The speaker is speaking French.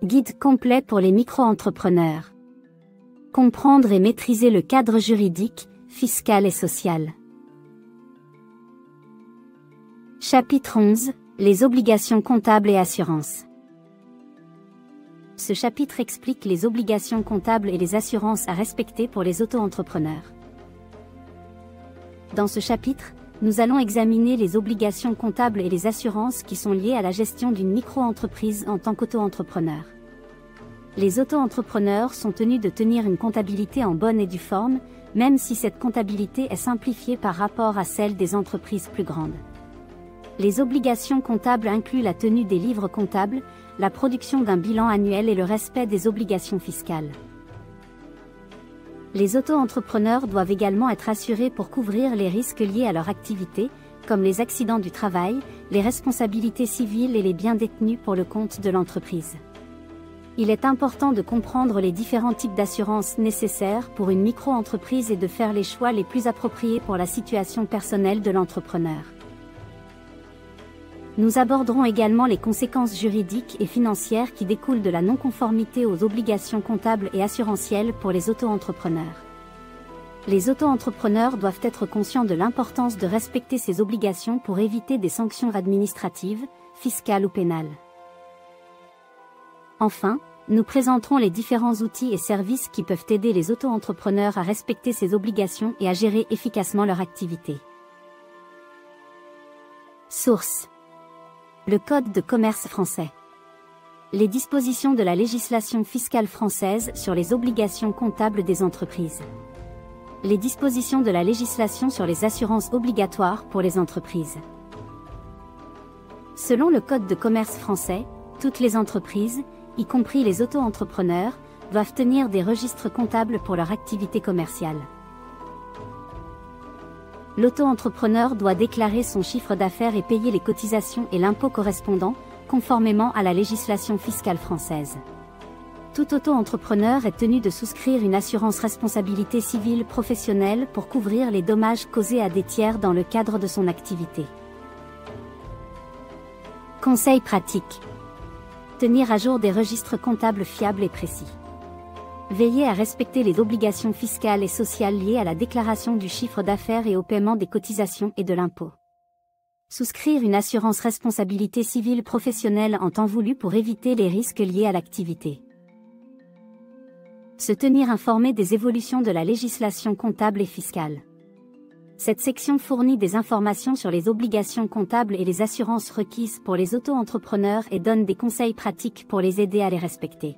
Guide complet pour les micro-entrepreneurs. Comprendre et maîtriser le cadre juridique, fiscal et social. Chapitre 11. Les obligations comptables et assurances. Ce chapitre explique les obligations comptables et les assurances à respecter pour les auto-entrepreneurs. Dans ce chapitre, nous allons examiner les obligations comptables et les assurances qui sont liées à la gestion d'une micro-entreprise en tant qu'auto-entrepreneur. Les auto-entrepreneurs sont tenus de tenir une comptabilité en bonne et due forme, même si cette comptabilité est simplifiée par rapport à celle des entreprises plus grandes. Les obligations comptables incluent la tenue des livres comptables, la production d'un bilan annuel et le respect des obligations fiscales. Les auto-entrepreneurs doivent également être assurés pour couvrir les risques liés à leur activité, comme les accidents du travail, les responsabilités civiles et les biens détenus pour le compte de l'entreprise. Il est important de comprendre les différents types d'assurances nécessaires pour une micro-entreprise et de faire les choix les plus appropriés pour la situation personnelle de l'entrepreneur. Nous aborderons également les conséquences juridiques et financières qui découlent de la non-conformité aux obligations comptables et assurantielles pour les auto-entrepreneurs. Les auto-entrepreneurs doivent être conscients de l'importance de respecter ces obligations pour éviter des sanctions administratives, fiscales ou pénales. Enfin, nous présenterons les différents outils et services qui peuvent aider les auto-entrepreneurs à respecter ces obligations et à gérer efficacement leur activité. Source: le Code de commerce français. Les dispositions de la législation fiscale française sur les obligations comptables des entreprises. Les dispositions de la législation sur les assurances obligatoires pour les entreprises. Selon le Code de commerce français, toutes les entreprises, y compris les auto-entrepreneurs, doivent tenir des registres comptables pour leur activité commerciale. L'auto-entrepreneur doit déclarer son chiffre d'affaires et payer les cotisations et l'impôt correspondant, conformément à la législation fiscale française. Tout auto-entrepreneur est tenu de souscrire une assurance responsabilité civile professionnelle pour couvrir les dommages causés à des tiers dans le cadre de son activité. Conseils pratiques. Tenir à jour des registres comptables fiables et précis. Veiller à respecter les obligations fiscales et sociales liées à la déclaration du chiffre d'affaires et au paiement des cotisations et de l'impôt. Souscrire une assurance responsabilité civile professionnelle en temps voulu pour éviter les risques liés à l'activité. Se tenir informé des évolutions de la législation comptable et fiscale. Cette section fournit des informations sur les obligations comptables et les assurances requises pour les auto-entrepreneurs et donne des conseils pratiques pour les aider à les respecter.